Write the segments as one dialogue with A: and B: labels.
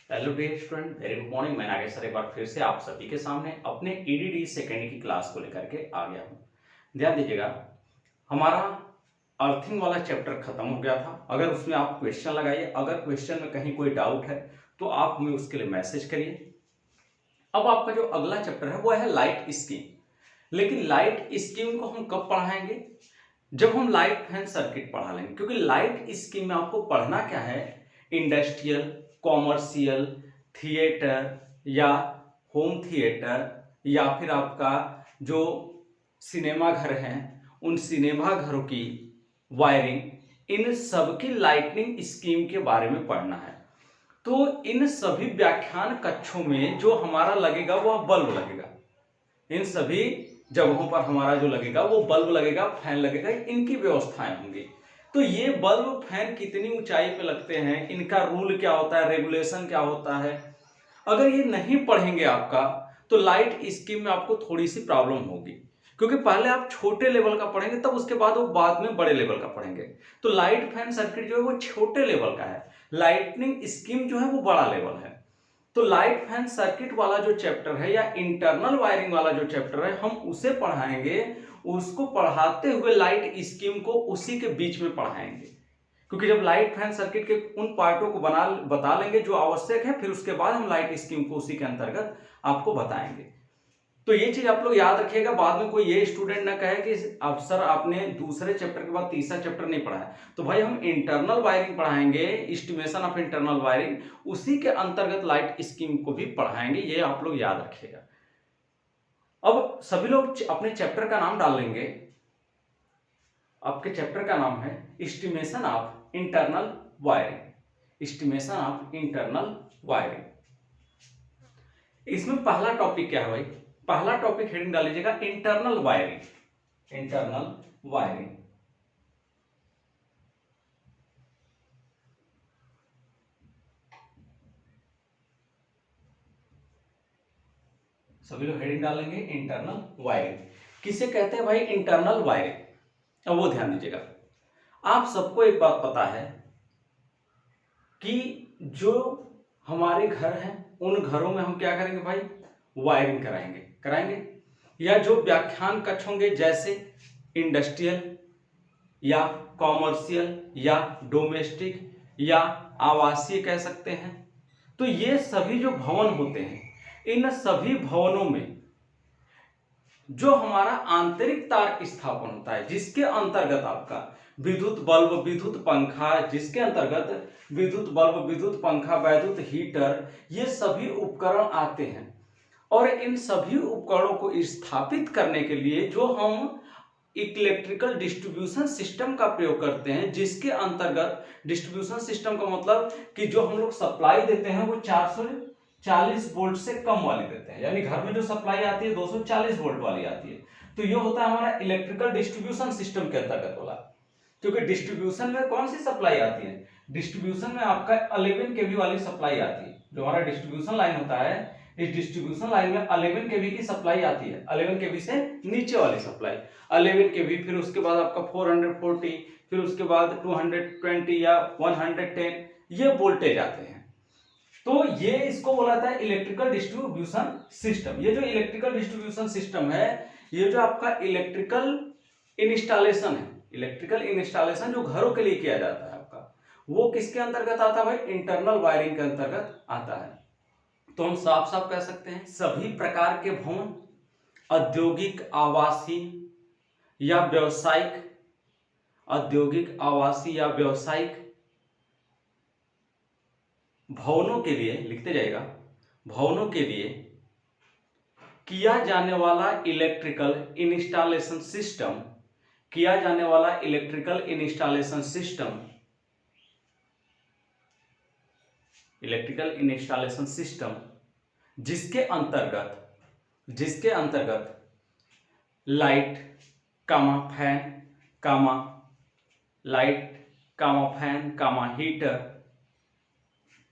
A: Hello dear student, very good morning. मैं Nagesh sir एक बार फिर से आप सभी के सामने अपने ईडीडी सेकेंड की क्लास को लेकर के आ गया हूँ। ध्यान दीजिएगा, हमारा अर्थिंग वाला चैप्टर खत्म हो गया था। अगर उसमें आप क्वेश्चन लगाइए, अगर क्वेश्चन में कहीं कोई डाउट है तो आप हमें उसके लिए मैसेज करिए। अब आपका जो अगला चैप्टर है वो है लाइट स्कीम। लेकिन लाइट स्कीम को हम कब पढ़ाएंगे? जब हम लाइट फैन सर्किट पढ़ा लेंगे, क्योंकि लाइट स्कीम में आपको पढ़ना क्या है? इंडस्ट्रियल, कॉमर्शियल, थिएटर या होम थिएटर, या फिर आपका जो सिनेमा घर हैं उन सिनेमा घरों की वायरिंग, इन सब की लाइटनिंग स्कीम के बारे में पढ़ना है। तो इन सभी व्याख्यान कक्षों में जो हमारा लगेगा वह बल्ब लगेगा। इन सभी जगहों पर हमारा जो लगेगा वो बल्ब लगेगा, फैन लगेगा, इनकी व्यवस्थाएं होंगी। तो ये बल्ब फैन कितनी ऊंचाई पे लगते हैं, इनका रूल क्या होता है, रेगुलेशन क्या होता है, अगर ये नहीं पढ़ेंगे आपका तो लाइट स्कीम में आपको थोड़ी सी प्रॉब्लम होगी। क्योंकि पहले आप छोटे लेवल का पढ़ेंगे, तब उसके बाद वो बाद में बड़े लेवल का पढ़ेंगे। तो लाइट फैन सर्किट जो है वो छोटे लेवल का है, लाइटनिंग स्कीम जो है वो बड़ा लेवल है। तो लाइट फैन सर्किट वाला जो चैप्टर है या इंटरनल वायरिंग वाला जो चैप्टर है हम उसे पढ़ाएंगे। उसको पढ़ाते हुए लाइट स्कीम को उसी के बीच में पढ़ाएंगे, क्योंकि जब लाइट फैन सर्किट के उन पार्टों को बता लेंगे जो आवश्यक है, फिर उसके बाद हम लाइट स्कीम को उसी के अंतर्गत आपको बताएंगे। तो ये चीज आप लोग याद रखिएगा, बाद में कोई ये स्टूडेंट ना कहे कि अब सर आपने दूसरे चैप्टर के बाद तीसरा चैप्टर नहीं पढ़ा है। तो भाई हम इंटरनल वायरिंग पढ़ाएंगे, एस्टिमेशन ऑफ इंटरनल वायरिंग, उसी के अंतर्गत लाइट स्कीम को भी पढ़ाएंगे, ये आप लोग याद रखिएगा। अब सभी लोग अपने चैप्टर का नाम डाल लेंगे। आपके चैप्टर का नाम है estimation of internal wiring. Estimation of internal wiring. इसमें पहला टॉपिक क्या है भाई? पहला टॉपिक हेडिंग डाल लीजिएगा इंटरनल वायरिंग। Internal wiring. सभी लोग हेडिंग डालेंगे इंटरनल वायरिंग। किसे कहते हैं भाई इंटरनल वायरिंग? अब वो ध्यान दीजिएगा, आप सबको एक बात पता है कि जो हमारे घर हैं उन घरों में हम क्या करेंगे भाई? वायरिंग कराएंगे। या जो व्याख्यान कक्ष होंगे जैसे इंडस्ट्रियल या कॉमर्शियल या डोमेस्टिक या आवासीय कह सकते हैं। तो ये सभी जो भवन होते हैं, इन सभी भवनों में जो हमारा आंतरिक तार स्थापन होता है, जिसके अंतर्गत आपका विद्युत बल्ब, विद्युत पंखा, जिसके अंतर्गत विद्युत बल्ब, विद्युत पंखा, वैद्युत हीटर, ये सभी उपकरण आते हैं। और इन सभी उपकरणों को स्थापित करने के लिए जो हम इलेक्ट्रिकल डिस्ट्रीब्यूशन सिस्टम का प्रयोग करते हैं, जिसके अंतर्गत डिस्ट्रीब्यूशन सिस्टम का मतलब कि जो हम लोग सप्लाई देते हैं वो 440 वोल्ट से कम वाली देते हैं। यानी घर में जो सप्लाई आती है 240 वोल्ट वाली आती है। तो ये होता है हमारा इलेक्ट्रिकल डिस्ट्रीब्यूशन सिस्टम के अंतर्गत वाला। क्योंकि डिस्ट्रीब्यूशन में कौन सी सप्लाई आती है? डिस्ट्रीब्यूशन में आपका 11 केवी वाली सप्लाई आती है। जो हमारा डिस्ट्रीब्यूशन लाइन होता है, इस डिस्ट्रीब्यूशन लाइन में 11 केवी की सप्लाई आती है। 11 केवी से नीचे वाली सप्लाई 11 केवी, फिर उसके बाद आपका 440, फिर उसके बाद 220 या 110, ये वोल्टेज आते हैं। तो ये इसको बोला जाता है इलेक्ट्रिकल डिस्ट्रीब्यूशन सिस्टम। ये जो इलेक्ट्रिकल डिस्ट्रीब्यूशन सिस्टम है, ये जो आपका इलेक्ट्रिकल इंस्टॉलेशन है, इलेक्ट्रिकल इंस्टॉलेशन जो घरों के लिए किया जाता है आपका, वो किसके अंतर्गत आता है भाई? इंटरनल वायरिंग के अंतर्गत आता है। तो हम साफ साफ कह सकते हैं सभी प्रकार के भवन, औद्योगिक, आवासीय या व्यावसायिक, औद्योगिक, आवासीय या व्यावसायिक भवनों के लिए, लिखते जाएगा, भवनों के लिए किया जाने वाला इलेक्ट्रिकल इंस्टॉलेशन सिस्टम, किया जाने वाला electrical installation system, electrical installation system जिसके अंतर्गत लाइट कामा फैन कामा लाइट कामा फैन कामा हीटर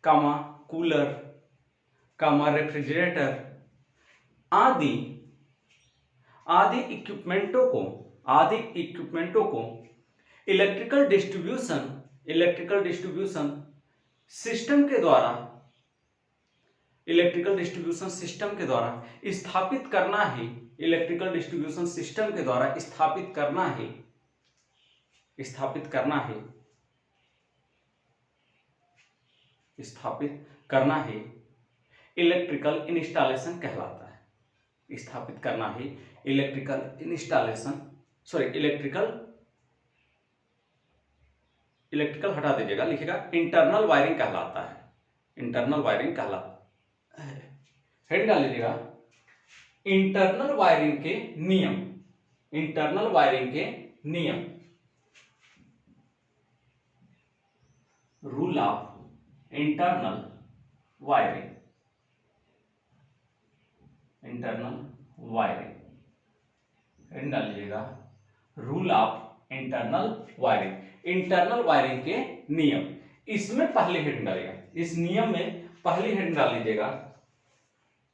A: कामा कूलर कामा रेफ्रिजरेटर आदि इक्विपमेंटों को इलेक्ट्रिकल डिस्ट्रीब्यूशन सिस्टम के द्वारा इलेक्ट्रिकल डिस्ट्रीब्यूशन सिस्टम के द्वारा स्थापित करना ही, इलेक्ट्रिकल डिस्ट्रीब्यूशन सिस्टम के द्वारा स्थापित करना ही इलेक्ट्रिकल इंस्टॉलेशन कहलाता है। स्थापित करना ही इलेक्ट्रिकल इंस्टॉलेशन, इलेक्ट्रिकल हटा दीजिएगा, लिखिएगा इंटरनल वायरिंग कहलाता है। इंटरनल वायरिंग कहलाता है, हेड डाल लीजिएगा। इंटरनल वायरिंग के नियम, इंटरनल वायरिंग के नियम, rule of internal wiring, internal wiring, head डाल लीजिएगा। Rule of internal wiring, internal wiring के नियम, इसमें पहली हेडिंग डालिएगा, इस नियम में पहली हेडिंग डाल लीजिएगा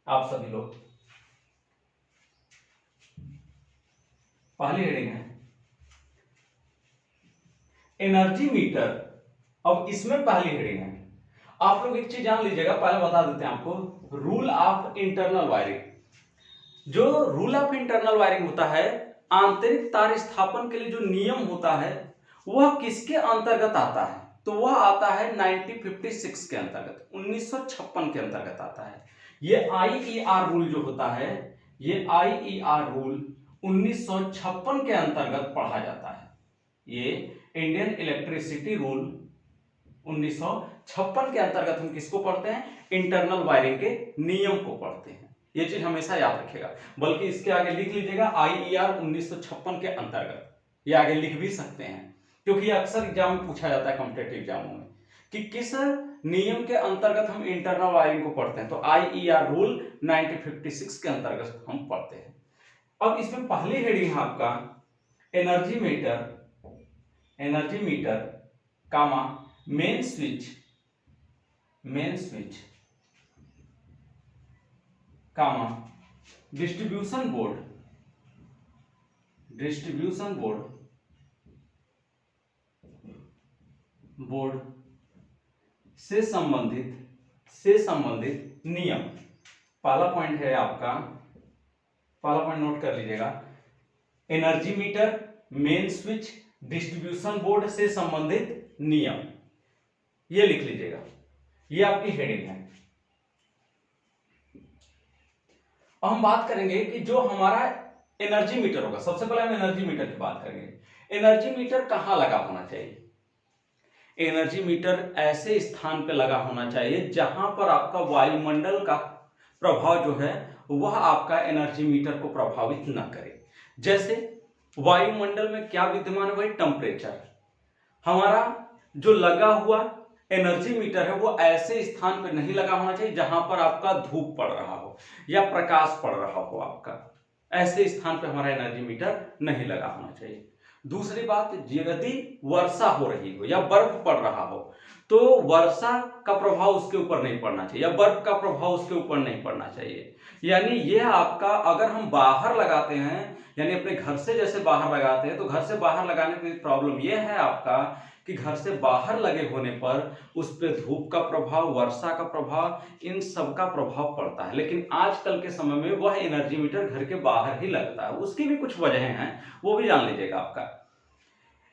A: आप सभी लोग। पहली हेडिंग है एनर्जी मीटर। अब इसमें पहली हेडिंग है, आप लोग एक चीज जान लीजिएगा, पहले बता देते हैं आपको, रूल ऑफ इंटरनल वायरिंग। जो रूल ऑफ इंटरनल वायरिंग होता है, आंतरिक तार स्थापन के लिए जो नियम होता है वह किसके अंतर्गत आता है? तो वह आता है 1956 के अंतर्गत, 1956 के अंतर्गत आता है। ये IER रूल जो होता है, ये IER रूल 1956 के अंतर्गत पढ़ा जाता है। ये इंडियन इलेक्ट्रिसिटी रूल 1956 के अंतर्गत हम किसको पढ़ते हैं? इंटरनल वायरिंग के नियम को पढ़ते हैं। ये चीज हमेशा याद रखिएगा, बल्कि इसके आगे लिख लीजिएगा IER 1956 के अंतर्गत, ये आगे लिख भी सकते हैं, क्योंकि अक्सर एग्जाम में पूछा जाता है कॉम्पिटिटिव एग्जामों में कि किस नियम के अंतर्गत हम इंटरनल वायरिंग को पढ़ते हैं। तो IER रूल 1956 के अंतर्गत हम पढ़ते हैं। अब इसमें पहली हेडिंग है आपका एनर्जी मीटर कामा मेन स्विच कामा डिस्ट्रीब्यूशन बोर्ड से संबंधित नियम। पहला पॉइंट है आपका, पहला पॉइंट नोट कर लीजिएगा, energy meter, main switch, distribution board से संबंधित नियम, ये लिख लीजिएगा, ये आपकी हेडिंग है। अब हम बात करेंगे कि जो हमारा एनर्जी मीटर होगा, सबसे पहले हम एनर्जी मीटर की बात करेंगे। एनर्जी मीटर कहां लगा होना चाहिए? एनर्जी मीटर ऐसे स्थान पे लगा होना चाहिए जहां पर आपका वायुमंडल का प्रभाव जो है वह आपका एनर्जी मीटर को प्रभावित न करे। जैसे वायुमंडल में क्या विद्यमान है भाई? टेम्परेचर। हमारा जो लगा हुआ एनर्जी मीटर है वो ऐसे स्थान पर नहीं लगा होना चाहिए जहां पर आपका धूप पड़ रहा हो या प्रकाश पड़ रहा हो। आपका ऐसे स्थान पर हमारा एनर्जी मीटर नहीं लगा होना चाहिए। दूसरी बात, यदि वर्षा हो रही हो या बर्फ पड़ रहा हो तो वर्षा का प्रभाव उसके ऊपर नहीं पड़ना चाहिए या बर्फ का प्रभाव उसके ऊपर नहीं पड़ना चाहिए। यानी यह आपका, अगर हम बाहर लगाते हैं, यानी अपने घर से जैसे बाहर लगाते हैं, तो घर से बाहर लगाने की प्रॉब्लम यह है आपका कि घर से बाहर लगे होने पर उस पर धूप का प्रभाव, वर्षा का प्रभाव, इन सब का प्रभाव पड़ता है। लेकिन आजकल के समय में वह एनर्जी मीटर घर के बाहर ही लगता है। उसकी भी कुछ वजहें हैं, वो भी जान लीजिएगा। आपका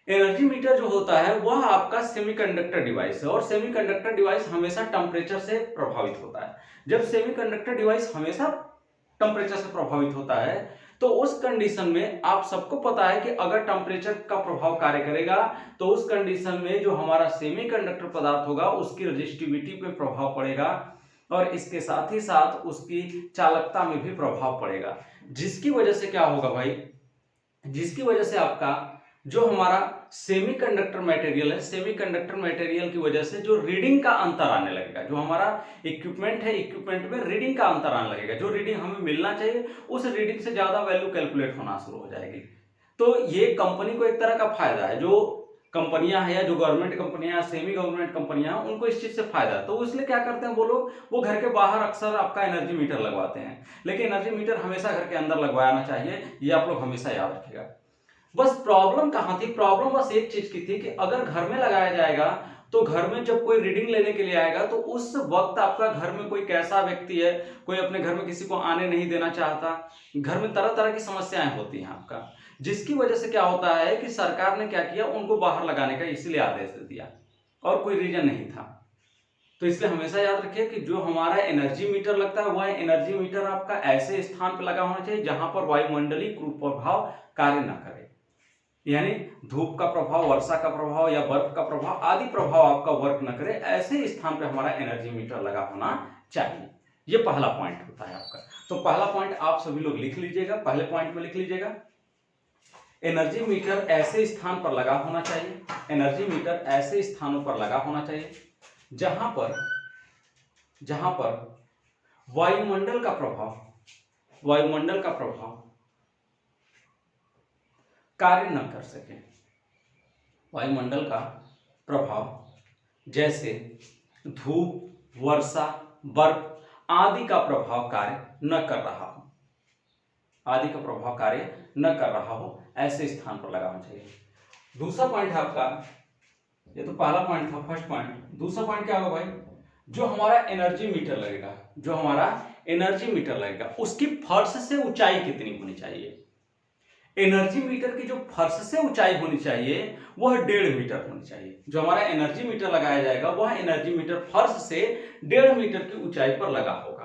A: एनर्जी मीटर जो होता है वह आपका सेमीकंडक्टर डिवाइस है, और सेमीकंडक्टर डिवाइस हमेशा टेम्परेचर से प्रभावित होता है। जब सेमीकंडक्टर डिवाइस हमेशा टेम्परेचर से प्रभावित होता है तो उस कंडीशन में आप सबको पता है कि अगर टेम्परेचर का प्रभाव कार्य करेगा तो उस कंडीशन में जो हमारा सेमीकंडक्टर पदार्थ होगा उसकी रेजिस्टिविटी पे प्रभाव पड़ेगा, और इसके साथ ही साथ उसकी चालकता में भी प्रभाव पड़ेगा। जिसकी वजह से क्या होगा भाई? जिसकी वजह से आपका जो हमारा सेमीकंडक्टर मटेरियल है, सेमीकंडक्टर मटेरियल की वजह से जो रीडिंग का अंतर आने लगेगा। जो हमारा इक्विपमेंट है, इक्विपमेंट में रीडिंग का अंतर आने लगेगा। जो रीडिंग हमें मिलना चाहिए उस रीडिंग से ज्यादा वैल्यू कैलकुलेट होना शुरू हो जाएगी। तो ये कंपनी को एक तरह का फायदा है। जो कंपनियां हैं या जो गवर्नमेंट कंपनियां, सेमी गवर्नमेंट कंपनियां, उनको इस चीज से फायदा है। तो इसलिए क्या करते हैं वो लोग, वो घर के बाहर अक्सर आपका एनर्जी मीटर लगवाते हैं। लेकिन एनर्जी मीटर हमेशा घर के अंदर लगवाना चाहिए, ये आप लोग हमेशा याद रखिएगा। बस प्रॉब्लम कहां थी? प्रॉब्लम बस एक चीज की थी कि अगर घर में लगाया जाएगा तो घर में जब कोई रीडिंग लेने के लिए आएगा तो उस वक्त आपका घर में कोई कैसा व्यक्ति है, कोई अपने घर में किसी को आने नहीं देना चाहता, घर में तरह तरह की समस्याएं होती हैं आपका, जिसकी वजह से क्या होता है कि सरकार ने क्या किया, उनको बाहर लगाने का इसलिए आदेश दे दिया और कोई रीजन नहीं था। तो इसलिए हमेशा याद रखिए कि जो हमारा एनर्जी मीटर लगता है वह एनर्जी मीटर आपका ऐसे स्थान पर लगा होना चाहिए जहां पर वायुमंडलीय कुप्रभाव कार्य न करे, यानी धूप का प्रभाव, वर्षा का प्रभाव या बर्फ का प्रभाव आदि प्रभाव आपका वर्क न करे, ऐसे स्थान पे हमारा एनर्जी मीटर लगा होना चाहिए। ये पहला पॉइंट होता है आपका। तो पहला पॉइंट आप सभी लोग लिख लीजिएगा, पहले पॉइंट में लिख लीजिएगा, एनर्जी मीटर ऐसे स्थान पर लगा होना चाहिए, एनर्जी मीटर ऐसे स्थानों पर लगा होना चाहिए जहां पर वायुमंडल का प्रभाव कार्य न कर सके। वायुमंडल का प्रभाव जैसे धूप, वर्षा, बर्फ आदि का प्रभाव कार्य न कर रहा हो, ऐसे स्थान पर लगाना चाहिए। दूसरा पॉइंट है आपका, ये तो पहला पॉइंट था, फर्स्ट पॉइंट। दूसरा पॉइंट क्या होगा भाई, जो हमारा एनर्जी मीटर लगेगा उसकी फर्श से ऊंचाई कितनी होनी चाहिए। एनर्जी मीटर की जो फर्श से ऊंचाई होनी चाहिए वह 1.5 मीटर होनी चाहिए। जो हमारा एनर्जी मीटर लगाया जाएगा वह एनर्जी मीटर फर्श से 1.5 मीटर की ऊंचाई पर लगा होगा,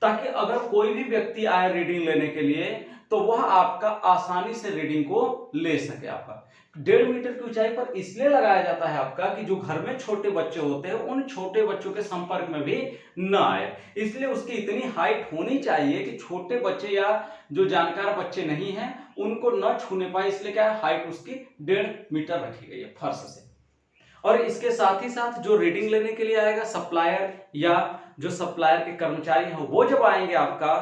A: ताकि अगर कोई भी व्यक्ति आए रीडिंग लेने के लिए तो वह आपका आसानी से रीडिंग को ले सके। आपका 1.5 मीटर की ऊंचाई पर इसलिए लगाया जाता है आपका कि जो घर में छोटे बच्चे होते हैं उन छोटे बच्चों के संपर्क में भी न आए, इसलिए उसकी इतनी हाइट होनी चाहिए कि छोटे बच्चे या जो जानकार बच्चे नहीं हैं उनको न छूने पाए, इसलिए क्या है, हाइट उसकी 1.5 मीटर रखी गई है फर्श से। और इसके साथ ही साथ जो रीडिंग लेने के लिए आएगा सप्लायर या जो सप्लायर के कर्मचारी हैं वो जब आएंगे आपका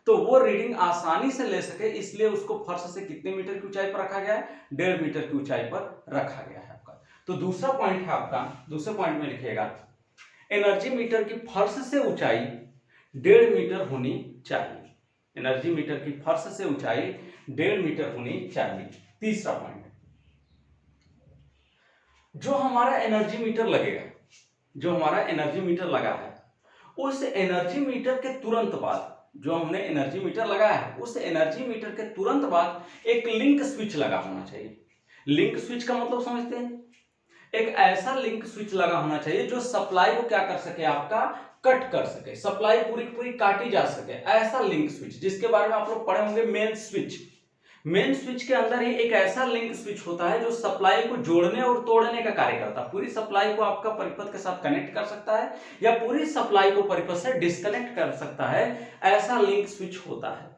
A: तो वो रीडिंग आसानी से ले सके, इसलिए उसको फर्श से कितने मीटर की ऊंचाई पर रखा गया है, 1.5 मीटर की ऊंचाई पर रखा गया है आपका। तो दूसरा पॉइंट है आपका, दूसरे पॉइंट में लिखिएगा, एनर्जी मीटर की फर्श से ऊंचाई 1.5 मीटर होनी चाहिए। एनर्जी मीटर की फर्श से ऊंचाई 1.5 मीटर होनी चाहिए। तीसरा पॉइंट, जो हमारा एनर्जी मीटर लगेगा, जो हमारा एनर्जी मीटर लगा है उस एनर्जी मीटर के तुरंत बाद, जो हमने एनर्जी मीटर लगाया है उस एनर्जी मीटर के तुरंत बाद एक लिंक स्विच लगा होना चाहिए। लिंक स्विच का मतलब समझते हैं, एक ऐसा लिंक स्विच लगा होना चाहिए जो सप्लाई को क्या कर सके, आपका कट कर सके, सप्लाई पूरी पूरी काटी जा सके, ऐसा लिंक स्विच, जिसके बारे में आप लोग पढ़े होंगे मेन स्विच। मेन स्विच के अंदर ही एक ऐसा लिंक स्विच होता है जो सप्लाई को जोड़ने और तोड़ने का कार्य करता है। पूरी सप्लाई को आपका परिपथ के साथ कनेक्ट कर सकता है या पूरी सप्लाई को परिपथ से डिस्कनेक्ट कर सकता है, ऐसा लिंक स्विच होता है।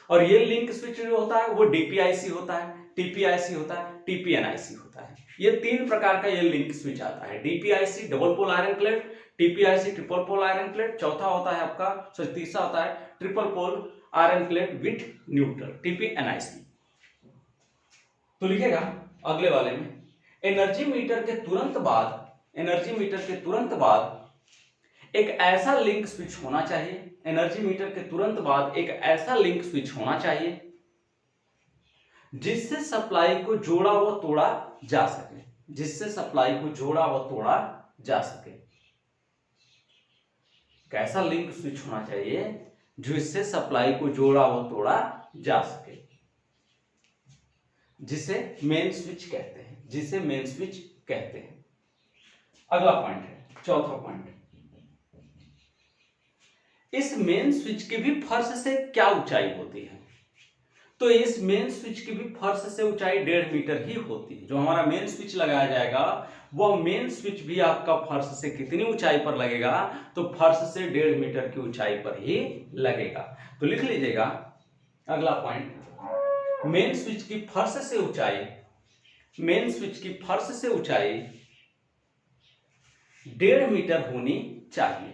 A: और ये लिंक स्विच जो होता है वो डीपीआईसी होता है, टीपीआईसी होता है, टीपीएनआईसी होता है। ये 3 प्रकार का ये लिंक स्विच आता है, DPIC double pole iron plate, TPIC triple pole iron plate, चौथा होता है आपका तीसरा होता है triple pole iron plate with neutral, TPNIC. तो लिखिएगा अगले वाले में, एनर्जी मीटर के तुरंत बाद एक ऐसा लिंक स्विच होना चाहिए, एनर्जी मीटर के तुरंत बाद एक ऐसा लिंक स्विच होना चाहिए जिससे सप्लाई को जोड़ा व तोड़ा जा सके, जिससे सप्लाई को जोड़ा व तोड़ा जा सके। कैसा लिंक स्विच होना चाहिए जिससे सप्लाई को जोड़ा व तोड़ा जा सके, जिसे मेन स्विच कहते हैं, जिसे मेन स्विच कहते हैं। अगला पॉइंट है, चौथा पॉइंट, इस मेन स्विच की भी फर्श से क्या ऊंचाई होती है। तो इस मेन स्विच की भी फर्श से ऊंचाई 1.5 मीटर ही होती है। जो हमारा मेन स्विच लगाया जाएगा वह मेन स्विच भी आपका फर्श से कितनी ऊंचाई पर लगेगा, तो फर्श से 1.5 मीटर की ऊंचाई पर ही लगेगा। तो लिख लीजिएगा अगला पॉइंट, मेन स्विच की फर्श से ऊंचाई, मेन स्विच की फर्श से ऊंचाई 1.5 मीटर होनी चाहिए,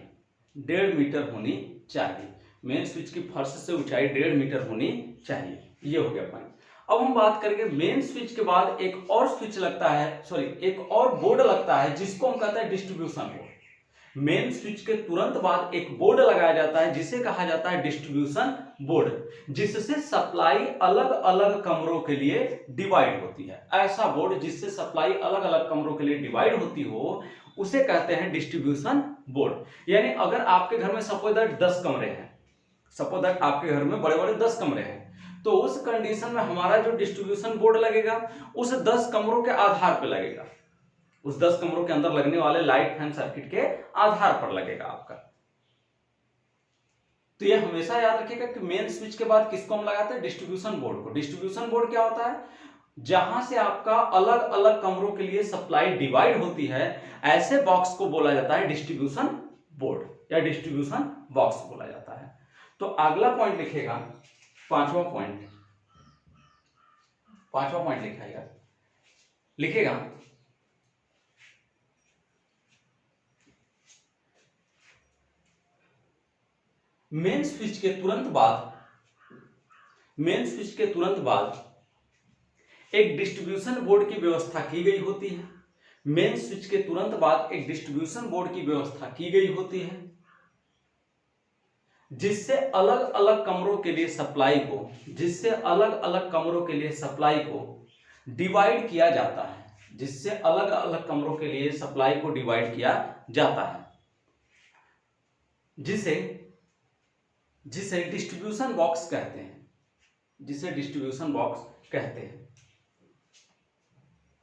A: 1.5 मीटर होनी चाहिए। मेन स्विच की फर्श से ऊंचाई 1.5 मीटर होनी चाहिए। ये हो गया पॉइंट। अब हम बात करेंगे मेन स्विच के बाद एक और स्विच लगता है, सॉरी एक और बोर्ड लगता है जिसको हम कहते हैं डिस्ट्रीब्यूशन बोर्ड। मेन स्विच के तुरंत बाद एक बोर्ड लगाया जाता है जिसे कहा जाता है डिस्ट्रीब्यूशन बोर्ड, जिससे सप्लाई अलग अलग कमरों के लिए डिवाइड होती है। ऐसा बोर्ड जिससे सप्लाई अलग अलग कमरों के लिए डिवाइड होती हो उसे कहते हैं डिस्ट्रीब्यूशन बोर्ड। यानी अगर आपके घर में सपोज दैट 10 कमरे हैं, सपोज दैट आपके घर में बड़े बड़े 10 कमरे हैं, तो उस कंडीशन में हमारा जो डिस्ट्रीब्यूशन बोर्ड लगेगा उस 10 कमरों के आधार पर लगेगा, उस 10 कमरों के अंदर लगने वाले लाइट फैन सर्किट के आधार पर लगेगा आपका। तो ये हमेशा याद रखिएगा कि मेन स्विच के बाद किसको हम लगाते हैं, डिस्ट्रीब्यूशन बोर्ड को। डिस्ट्रीब्यूशन बोर्ड क्या होता है, जहां से आपका अलग अलग कमरों के लिए सप्लाई डिवाइड होती है, ऐसे बॉक्स को बोला जाता है डिस्ट्रीब्यूशन बोर्ड या डिस्ट्रीब्यूशन बॉक्स बोला जाता है। तो अगला पॉइंट लिखेगा, पांचवा पॉइंट लिखेगा मेन स्विच के तुरंत बाद एक डिस्ट्रीब्यूशन बोर्ड की व्यवस्था की गई होती है। मेन स्विच के तुरंत बाद एक डिस्ट्रीब्यूशन बोर्ड की व्यवस्था की गई होती है, जिससे अलग अलग कमरों के लिए सप्लाई को डिवाइड किया जाता है, जिसे डिस्ट्रीब्यूशन बॉक्स कहते हैं,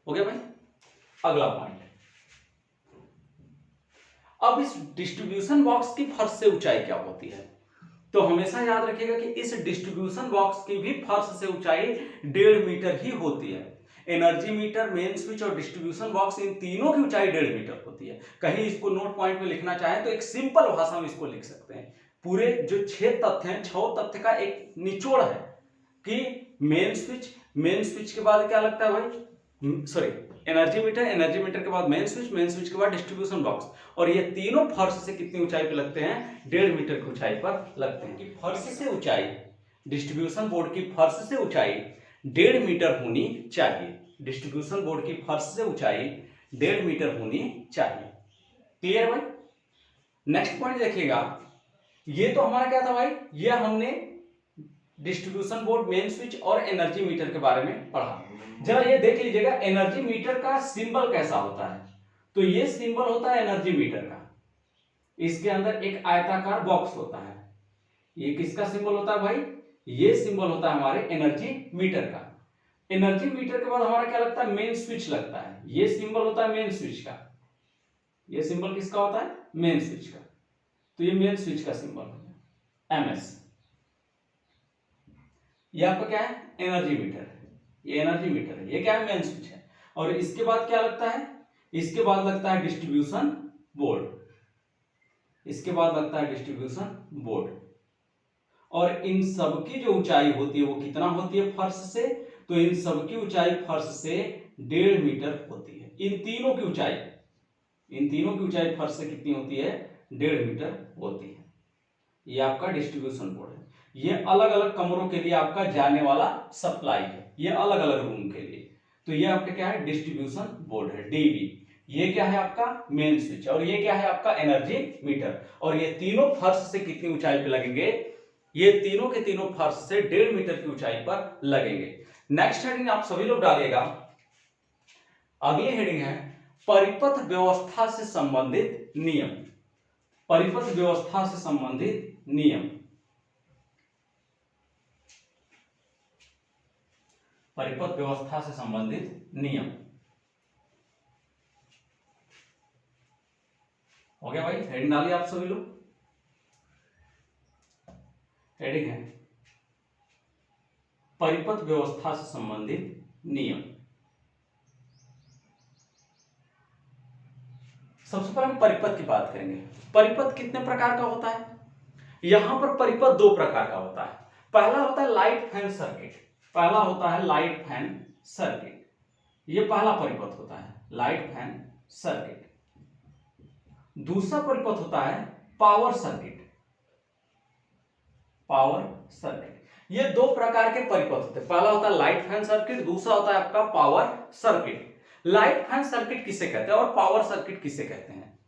A: हो गया भाई। अगला पॉइंट, अब इस डिस्ट्रीब्यूशन बॉक्स की फर्श से ऊंचाई क्या होती है, तो हमेशा याद रखिएगा कि इस डिस्ट्रीब्यूशन बॉक्स की भी फर्श से ऊंचाई 1.5 मीटर ही होती है। एनर्जी मीटर, मेन स्विच और डिस्ट्रीब्यूशन बॉक्स, इन तीनों की ऊंचाई 1.5 मीटर होती है। कहीं इसको नोट पॉइंट में लिखना चाहें तो एक सिंपल भाषा में इसको लिख सकते हैं। पूरे जो 6 तथ्य हैं, 6 तथ्य का एक निचोड़ है कि मेन स्विच के बाद क्या लगता है भाई, एनर्जी मीटर के बाद मेन स्विच के बाद डिस्ट्रीब्यूशन बॉक्स, और ये तीनों फर्श से कितनी ऊंचाई पे लगते हैं, 1.5 मीटर की ऊंचाई पर लगते हैं। कि फर्श से ऊंचाई, डिस्ट्रीब्यूशन बोर्ड की फर्श से ऊंचाई 1.5 मीटर होनी चाहिए। डिस्ट्रीब्यूशन बोर्ड की फर्श से ऊंचाई 1.5 मीटर होनी चाहिए। क्लियर भाई। नेक्स्ट पॉइंट देखिएगा, ये तो हमारा क्या था भाई, ये हमने डिस्ट्रीब्यूशन बोर्ड, मेन स्विच और एनर्जी मीटर के बारे में पढ़ा। जरा ये देख लीजिएगा एनर्जी मीटर का सिंबल कैसा होता है। तो ये सिंबल होता है एनर्जी मीटर का, इसके अंदर एक आयताकार बॉक्स होता है। ये किसका सिंबल होता है भाई, ये सिंबल होता है हमारे एनर्जी मीटर का। एनर्जी मीटर के बाद हमारा क्या लगता है, मेन स्विच लगता है। ये सिंबल होता है मेन स्विच का, ये सिंबल किसका होता है, मेन स्विच का। तो ये मेन स्विच का सिंबल हो गया एमएस। ये आपका क्या है, एनर्जी मीटर है, ये एनर्जी मीटर है, ये क्या है, मेन स्विच है। और इसके बाद क्या लगता है, इसके बाद लगता है डिस्ट्रीब्यूशन बोर्ड, इसके बाद लगता है डिस्ट्रीब्यूशन बोर्ड। और इन सब की जो ऊंचाई होती है वो कितना होती है फर्श से, तो इन सब की ऊंचाई फर्श से 1.5 मीटर होती है। इन तीनों की ऊंचाई फर्श से कितनी होती है, 1.5 मीटर होती है। ये आपका डिस्ट्रीब्यूशन बोर्ड है। ये अलग अलग कमरों के लिए आपका जाने वाला सप्लाई है, ये अलग अलग रूम के लिए। तो ये आपका क्या है, डिस्ट्रीब्यूशन बोर्ड है, डीबी। ये क्या है आपका मेन स्विच, और ये क्या है आपका एनर्जी मीटर। और ये तीनों फर्श से कितनी ऊंचाई पे लगेंगे, ये तीनों के तीनों फर्श से 1.5 मीटर की ऊंचाई पर लगेंगे। नेक्स्ट हेडिंग आप सभी लोग डालिएगा, अगली हेडिंग है परिपथ व्यवस्था से संबंधित नियम। परिपथ व्यवस्था से संबंधित नियम, परिपथ व्यवस्था से संबंधित नियम। हो गया भाई, हेडिंग डालिए आप सभी लोग। हेडिंग है परिपथ व्यवस्था से संबंधित नियम। सबसे पहले हम परिपथ की बात करेंगे। परिपथ कितने प्रकार का होता है, यहां पर परिपथ 2 प्रकार का होता है। पहला होता है लाइट फैन सर्किट, पहला होता है लाइट फैन सर्किट, ये पहला परिपथ होता है लाइट फैन सर्किट। दूसरा परिपथ होता है पावर सर्किट, पावर सर्किट। ये 2 प्रकार के परिपथ होते हैं, पहला होता है लाइट फैन सर्किट, दूसरा होता है आपका power circuit. Light fan circuit किसे कहते हैं और पावर सर्किट किसे कहते हैं।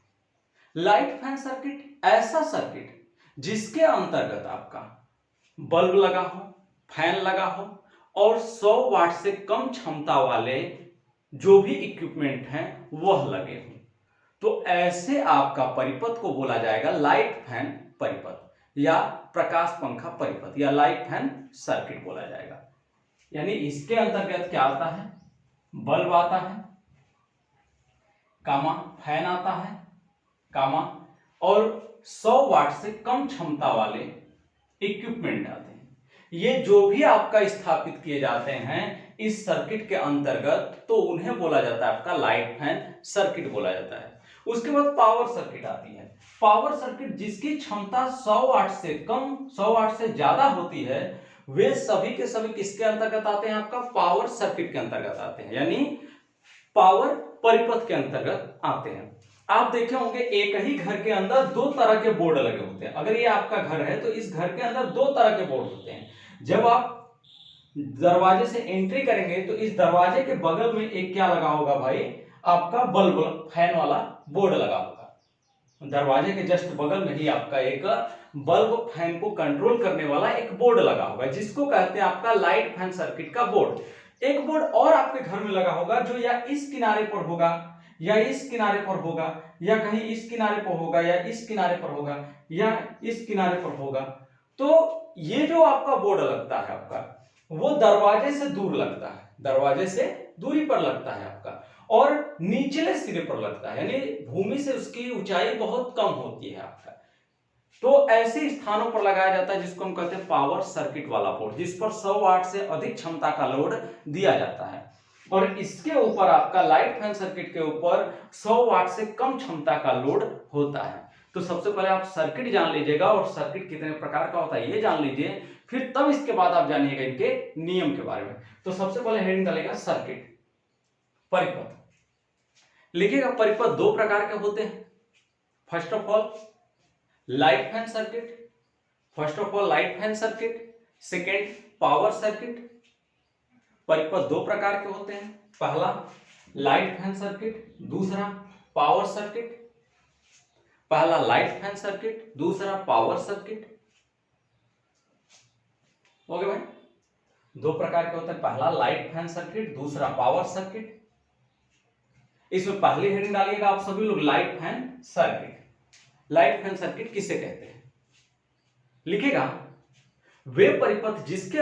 A: लाइट फैन सर्किट ऐसा सर्किट जिसके अंतर्गत आपका बल्ब लगा हो, फैन लगा हो और 100 वाट से कम क्षमता वाले जो भी इक्विपमेंट हैं वह लगे हों। तो ऐसे आपका परिपथ को बोला जाएगा लाइट फैन परिपथ या प्रकाश पंखा परिपथ या लाइट फैन सर्किट बोला जाएगा। यानी इसके अंतर्गत क्या आता है, बल्ब आता है, कामा फैन आता है, कामा और 100 वाट से कम क्षमता वाले इक्विपमेंट आते हैं। ये जो भी आपका स्थापित किए जाते हैं इस सर्किट के अंतर्गत, तो उन्हें बोला जाता है आपका लाइट फैन सर्किट बोला जाता है। उसके बाद पावर सर्किट आती है। पावर सर्किट जिसकी क्षमता 100 वाट से कम 100 वाट से ज्यादा होती है, वे सभी के सभी किसके अंतर्गत आते हैं, आपका पावर सर्किट के अंतर्गत आते हैं, यानी पावर परिपथ के अंतर्गत आते हैं। आप देखे होंगे एक ही घर के अंदर दो तरह के बोर्ड लगे होते हैं। अगर ये आपका घर है तो इस घर के अंदर दो तरह के बोर्ड होते हैं। जब आप दरवाजे से एंट्री करेंगे तो इस दरवाजे के बगल में एक क्या लगा होगा भाई, आपका बल्ब फैन वाला बोर्ड लगा होगा। दरवाजे के जस्ट बगल में ही आपका एक बल्ब फैन को कंट्रोल करने वाला एक बोर्ड लगा होगा, जिसको कहते हैं आपका लाइट फैन सर्किट का बोर्ड। एक बोर्ड और आपके घर में लगा होगा जो या इस किनारे पर होगा या इस किनारे पर होगा या कहीं इस किनारे पर होगा या इस किनारे पर होगा या इस किनारे पर होगा। तो ये जो आपका बोर्ड लगता है आपका, वो दरवाजे से दूर लगता है, दरवाजे से दूरी पर लगता है आपका, और निचले सिरे पर लगता है, यानी भूमि से उसकी ऊंचाई बहुत कम होती है आपका। तो ऐसे स्थानों पर लगाया जाता है जिसको हम कहते हैं पावर सर्किट वाला बोर्ड, जिस पर 100 वाट से अधिक क्षमता का लोड दिया जाता है। और इसके ऊपर आपका लाइट फैन सर्किट के ऊपर 100 वाट से कम क्षमता का लोड होता है। तो सबसे पहले आप सर्किट जान लीजिएगा और सर्किट कितने प्रकार का होता है ये जान लीजिए, फिर तब इसके बाद आप जानिएगा इनके नियम के बारे में। तो सबसे पहले हेडिंग डालेगा सर्किट, परिपथ। लिखिएगा परिपथ दो प्रकार के होते हैं। First of all light fan circuit, first of all light fan circuit, second power circuit. परिपथ दो प्रकार के होते हैं, पहला लाइट फैन सर्किट, दूसरा पावर सर्किट। पहला लाइट फैन सर्किट, दूसरा पावर सर्किट। ओके भाई, दो प्रकार के होते हैं, पहला लाइट फैन सर्किट, दूसरा पावर सर्किट। इसमें पहली हेडिंग डालिएगा आप सभी लोग light fan circuit. Light fan circuit किसे कहते हैं, लिखेगा वे परिपथ जिसके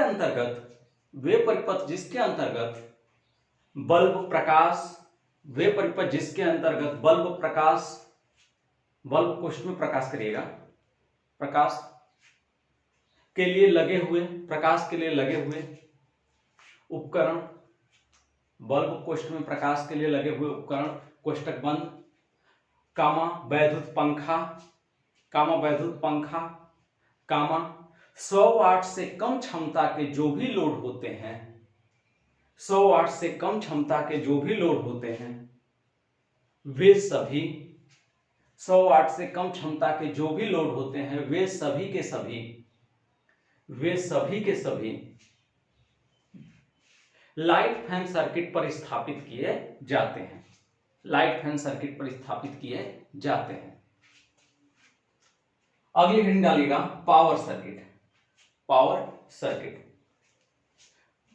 A: अंतर्गत बल्ब प्रकाश, वे परिपथ जिसके अंतर्गत बल्ब प्रकाश, बल्ब कोष्ठ में प्रकाश करिएगा, प्रकाश के लिए लगे हुए, प्रकाश के लिए लगे हुए उपकरण, बल्ब कोष्ठ में प्रकाश के लिए लगे हुए उपकरण, कोष्ठक बंद, कामा वैद्युत पंखा, कामा वैद्युत पंखा, कामा 100 वाट से कम क्षमता के जो भी लोड होते हैं, 100 वाट से कम क्षमता के जो भी लोड होते हैं, वे सभी 100 वाट से कम क्षमता के जो भी लोड होते हैं, वे सभी के सभी लाइट फैन सर्किट पर स्थापित किए जाते हैं, लाइट फैन सर्किट पर स्थापित किए जाते हैं। अगली हेडिंग डालिएगा power circuit. Power circuit,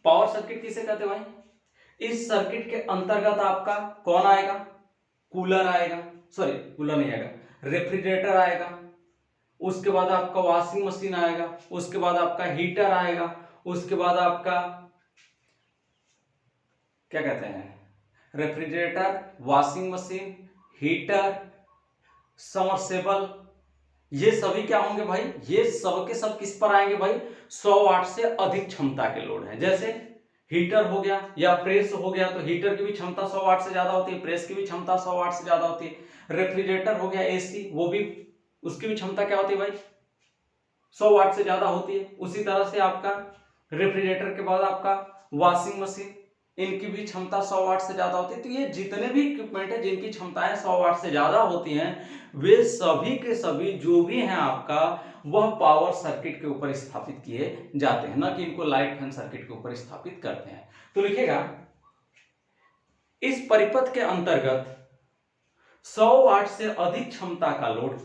A: power circuit किसे कहते हैं भाई, इस सर्किट के अंतर्गत आपका कौन आएगा, कूलर आएगा, सॉरी कूलर नहीं आएगा, रेफ्रिजरेटर आएगा, उसके बाद आपका वॉशिंग मशीन आएगा, उसके बाद आपका हीटर आएगा, उसके बाद आपका क्या कहते हैं, refrigerator, washing machine, heater, submersible, ये सभी क्या होंगे भाई, ये सब के सब किस पर आएंगे भाई, 100 वाट से अधिक क्षमता के लोड है। जैसे हीटर हो गया या प्रेस हो गया, तो हीटर की भी क्षमता 100 वाट से ज्यादा होती है, प्रेस की भी क्षमता 100 वाट से ज्यादा होती है। रेफ्रिजरेटर हो गया एसी, वो भी उसकी भी क्षमता क्या होती है भाई, 100 वाट से ज्यादा होती है। उसी तरह से आपका रेफ्रिजरेटर के बाद आपका वॉशिंग मशीन, इनकी भी क्षमता 100 वाट से ज्यादा होती है। तो ये जितने भी इक्विपमेंट है जिनकी क्षमताएं 100 वाट से ज्यादा होती हैं, वे सभी के सभी जो भी हैं आपका, वह पावर सर्किट के ऊपर स्थापित किए जाते हैं, ना कि इनको लाइट फैन सर्किट के ऊपर स्थापित करते हैं। तो लिखेगा इस परिपथ के अंतर्गत 100 वाट से अधिक क्षमता का लोड,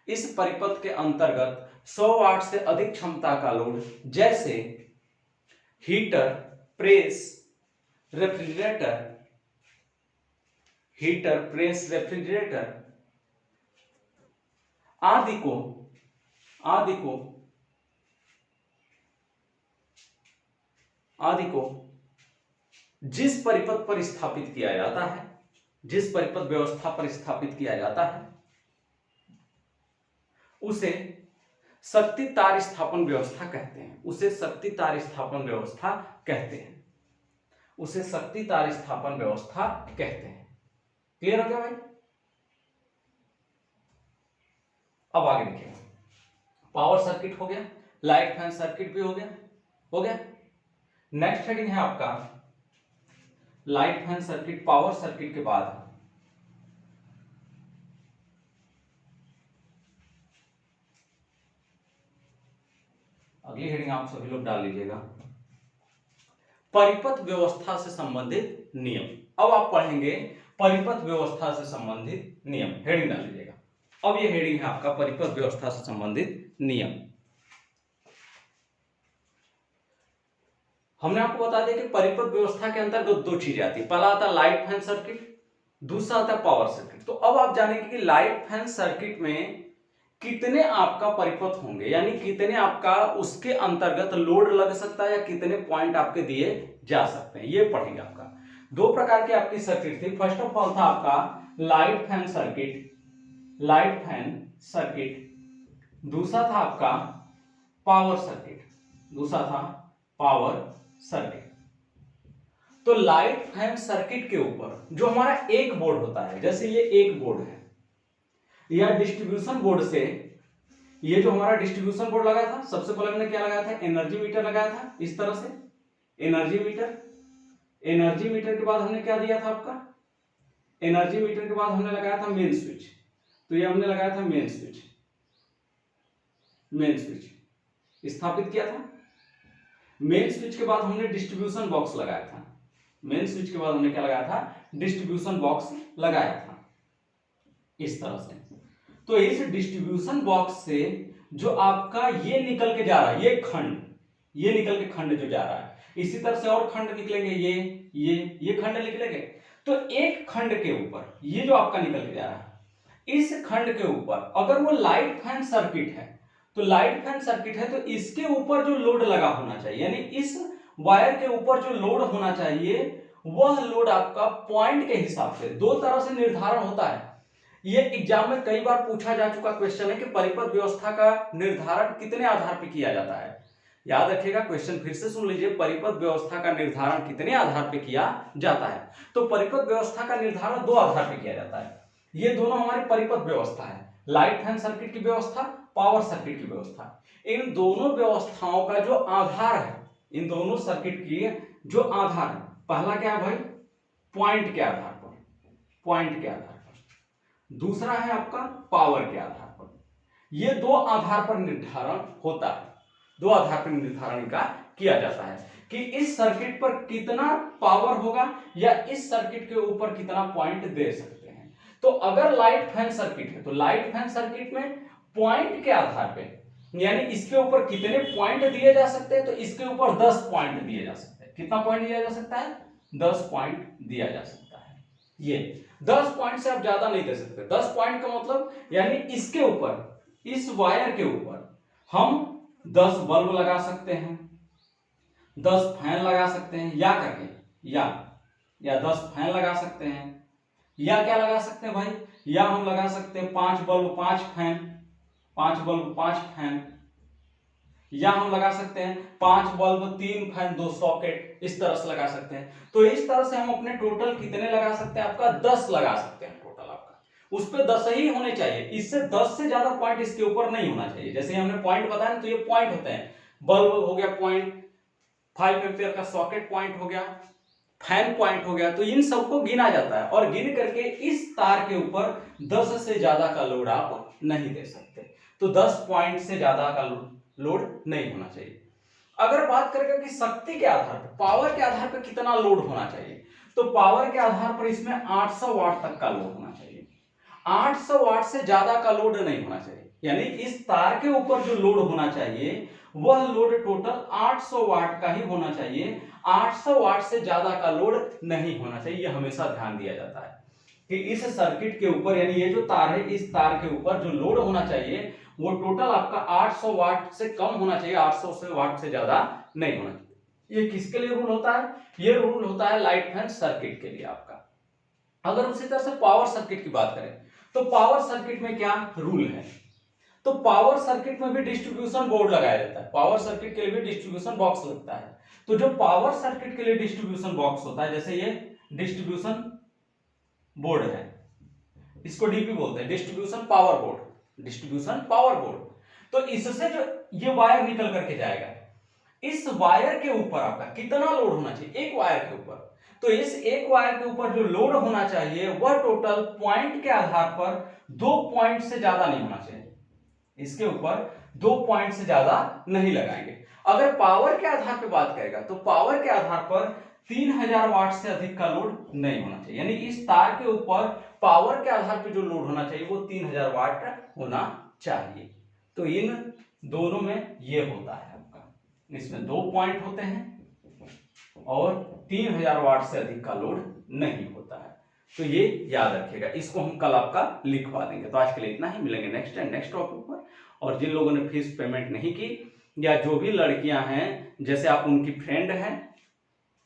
A: इस परिपथ के अंतर्गत 100 वाट से अधिक क्षमता का लोड, जैसे heater, press, refrigerator, heater, press, refrigerator आदि को जिस परिपथ पर स्थापित किया जाता है, जिस परिपथ व्यवस्था पर स्थापित किया जाता है, उसे शक्ति तार स्थापन व्यवस्था कहते हैं। उसे शक्ति तार स्थापन व्यवस्था कहते हैं। उसे शक्ति तार स्थापन व्यवस्था कहते हैं। क्लियर हो गया भाई? अब आगे देखिए, पावर सर्किट हो गया, लाइट फैन सर्किट भी हो गया। नेक्स्ट हेडिंग है आपका light fan circuit, power circuit के बाद अगली हेडिंग आप सभी लोग डाल लीजिएगा, परिपथ व्यवस्था से संबंधित नियम। अब आप पढ़ेंगे परिपथ व्यवस्था से संबंधित नियम, हेडिंग डाल लीजिएगा। अब ये हेडिंग है आपका परिपथ व्यवस्था से संबंधित नियम। हमने आपको बता दिया कि परिपथ व्यवस्था के अंतर्गत दो चीजें आती है, पहला आता है लाइट फैन सर्किट, दूसरा आता है पावर सर्किट। तो अब आप जानेंगे कि लाइट फैन सर्किट में कितने आपका परिपथ होंगे, यानी कितने आपका उसके अंतर्गत लोड लग सकता है या कितने पॉइंट आपके दिए जा सकते हैं, ये पढ़ेंगे। आपका दो प्रकार की आपकी सर्किट थी। फर्स्ट ऑफ ऑल था आपका लाइट फैन सर्किट, दूसरा था आपका पावर सर्किट। तो लाइट फैन सर्किट के ऊपर जो हमारा एक बोर्ड होता है, जैसे ये एक बोर्ड है, या डिस्ट्रीब्यूशन बोर्ड से, ये जो हमारा डिस्ट्रीब्यूशन बोर्ड लगा था, सबसे पहले हमने क्या लगाया था, एनर्जी मीटर लगाया था, इस तरह से एनर्जी मीटर के बाद हमने क्या दिया था आपका, एनर्जी मीटर के बाद हमने लगाया था मेन स्विच। तो ये हमने लगाया था मेन स्विच स्थापित किया था। मेन स्विच के बाद हमने डिस्ट्रीब्यूशन बॉक्स लगाया था। मेन स्विच के बाद हमने क्या लगाया था, डिस्ट्रीब्यूशन बॉक्स लगाया था, इस तरह से। तो इस डिस्ट्रीब्यूशन बॉक्स से जो आपका ये निकल के जा रहा है, ये निकल के खंड जो जा रहा है, इसी तरह से और खंड निकलेंगे, ये खंड निकलेंगे। तो एक खंड के ऊपर ये जो आपका निकल के जा रहा है, इस खंड के ऊपर अगर वो लाइट फैन सर्किट है, तो लाइट फैन सर्किट है तो इसके ऊपर जो लोड लगा होना चाहिए, यानी इस वायर के ऊपर जो लोड होना चाहिए, वह लोड आपका पॉइंट के हिसाब से दो तरह से निर्धारण होता है। ये एग्जाम में कई बार पूछा जा चुका क्वेश्चन है कि परिपथ व्यवस्था का निर्धारण कितने आधार पर किया जाता है। याद रखिएगा, क्वेश्चन फिर से सुन लीजिए, परिपथ व्यवस्था का निर्धारण कितने आधार पर किया जाता है। तो परिपथ व्यवस्था का निर्धारण दो आधार पर किया जाता है। ये दोनों हमारी परिपथ व्यवस्था है, लाइट फैन सर्किट की व्यवस्था, पावर सर्किट की व्यवस्था। इन दोनों व्यवस्थाओं का जो आधार है, इन दोनों सर्किट की जो आधार है, पहला क्या है भाई, पॉइंट के आधार पर, दूसरा है आपका पावर के आधार पर। ये दो आधार पर निर्धारण होता है, दो आधार पर निर्धारण का किया जाता है कि इस सर्किट पर कितना पावर होगा या इस सर्किट के ऊपर कितना पॉइंट दे सकते हैं। तो अगर लाइट फैन सर्किट है, तो लाइट फैन सर्किट में पॉइंट के आधार पे, यानी इसके ऊपर कितने पॉइंट दिए जा सकते हैं, तो इसके ऊपर 10 पॉइंट दिए जा सकते हैं। कितना पॉइंट दिया जा सकता है, 10 पॉइंट दिया जा सकता है। ये 10 पॉइंट से आप ज्यादा नहीं दे सकते। 10 पॉइंट का मतलब यानी इसके ऊपर, इस वायर के ऊपर हम 10 बल्ब लगा सकते हैं, 10 फैन लगा सकते हैं, या करके या 10 फैन लगा सकते हैं, या क्या लगा सकते हैं भाई, या हम लगा सकते हैं 5 बल्ब 5 फैन, 5 बल्ब 5 फैन, या हम लगा सकते हैं 5 बल्ब 3 फैन 2 सॉकेट, इस तरह से लगा सकते हैं। तो इस तरह से हम अपने टोटल कितने लगा सकते हैं, आपका 10 लगा सकते हैं टोटल आपका। उस पे 10 ही होने चाहिए, इससे 10 से ज्यादा पॉइंट इसके ऊपर नहीं होना चाहिए। जैसे हमने पॉइंट बताया, तो ये पॉइंट होते हैं, बल्ब हो गया पॉइंट, 5 एम्पियर का सॉकेट पॉइंट हो गया, फैन पॉइंट हो गया। तो इन सबको गिना जाता है और गिन करके इस तार के ऊपर 10 से ज्यादा का लोड आप नहीं दे सकते। तो 10 पॉइंट से ज्यादा का लोड नहीं होना चाहिए। अगर बात करें कि शक्ति के आधार पर, पावर के आधार पर कितना लोड होना चाहिए, तो पावर के आधार पर इसमें 800 वाट तक का लोड होना चाहिए। 800 वाट से ज्यादा का लोड नहीं होना चाहिए, यानी इस तार के ऊपर जो लोड होना चाहिए वह लोड टोटल 800 वाट का ही होना चाहिए। 800 वाट से ज्यादा का लोड नहीं होना चाहिए, यह हमेशा ध्यान दिया जाता है। कि इस सर्किट के ऊपर यानी ये जो तार है इस तार के ऊपर जो लोड होना चाहिए वो टोटल आपका 800 वाट से कम होना चाहिए, 800 से वाट से ज्यादा नहीं होना चाहिए। ये किसके लिए रूल होता है? ये रूल होता है लाइट फैन सर्किट के लिए आपका। अगर उसी तरह से पावर सर्किट की बात करें तो पावर सर्किट में क्या रूल है? तो पावर सर्किट में भी डिस्ट्रीब्यूशन बोर्ड लगाया जाता है, पावर सर्किट के लिए भी डिस्ट्रीब्यूशन बॉक्स लगता है। तो जो पावर सर्किट के लिए डिस्ट्रीब्यूशन बॉक्स होता है, जैसे ये डिस्ट्रीब्यूशन बोर्ड है, इसको डीपी बोलते हैं, distribution power board, distribution power board. तो इससे जो ये वायर निकल करके जाएगा, इस वायर के ऊपर आपका कितना लोड होना चाहिए? एक वायर के ऊपर। तो इस एक वायर के ऊपर जो लोड होना चाहिए वह टोटल पॉइंट के आधार पर 2 पॉइंट से ज्यादा नहीं होना चाहिए। इसके ऊपर 2 पॉइंट से ज्यादा नहीं लगाएंगे। अगर पावर के आधार पर बात करेगा तो पावर के आधार पर 3000 वाट से अधिक का लोड नहीं होना चाहिए, यानी इस तार के ऊपर पावर के आधार पर जो लोड होना चाहिए वो 3000 वाट होना चाहिए। तो इन दोनों में ये होता है आपका, इसमें 2 पॉइंट होते हैं और 3000 वाट से अधिक का लोड नहीं होता है। तो ये याद रखिएगा, इसको हम कल आपका लिखवा देंगे। तो आज के लिए इतना ही, मिलेंगे नेक्स्ट टॉपिक पर। और जिन लोगों ने फीस पेमेंट नहीं की या जो भी लड़कियां हैं, जैसे आप उनकी फ्रेंड हैं,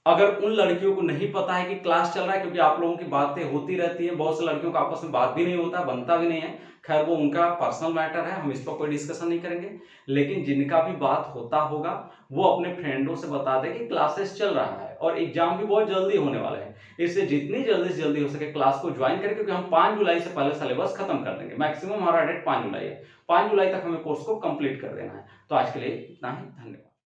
A: अगर उन लड़कियों को नहीं पता है कि क्लास चल रहा है, क्योंकि आप लोगों की बातें होती रहती है, बहुत सी लड़कियों का आपस में बात भी नहीं होता, बनता भी नहीं है, खैर वो उनका पर्सनल मैटर है, हम इस पर कोई डिस्कशन नहीं करेंगे। लेकिन जिनका भी बात होता होगा वो अपने फ्रेंडों से बता दे कि क्लासेस चल रहा है और एग्जाम भी बहुत जल्दी होने वाले हैं, इससे जितनी जल्दी से जल्दी हो सके क्लास को ज्वाइन करें, क्योंकि हम 5 जुलाई से पहले सिलेबस खत्म कर देंगे। मैक्सिमम हमारा डेट 5 जुलाई है, 5 जुलाई तक हमें कोर्स को कंप्लीट कर देना है। तो आज के लिए इतना ही, धन्यवाद।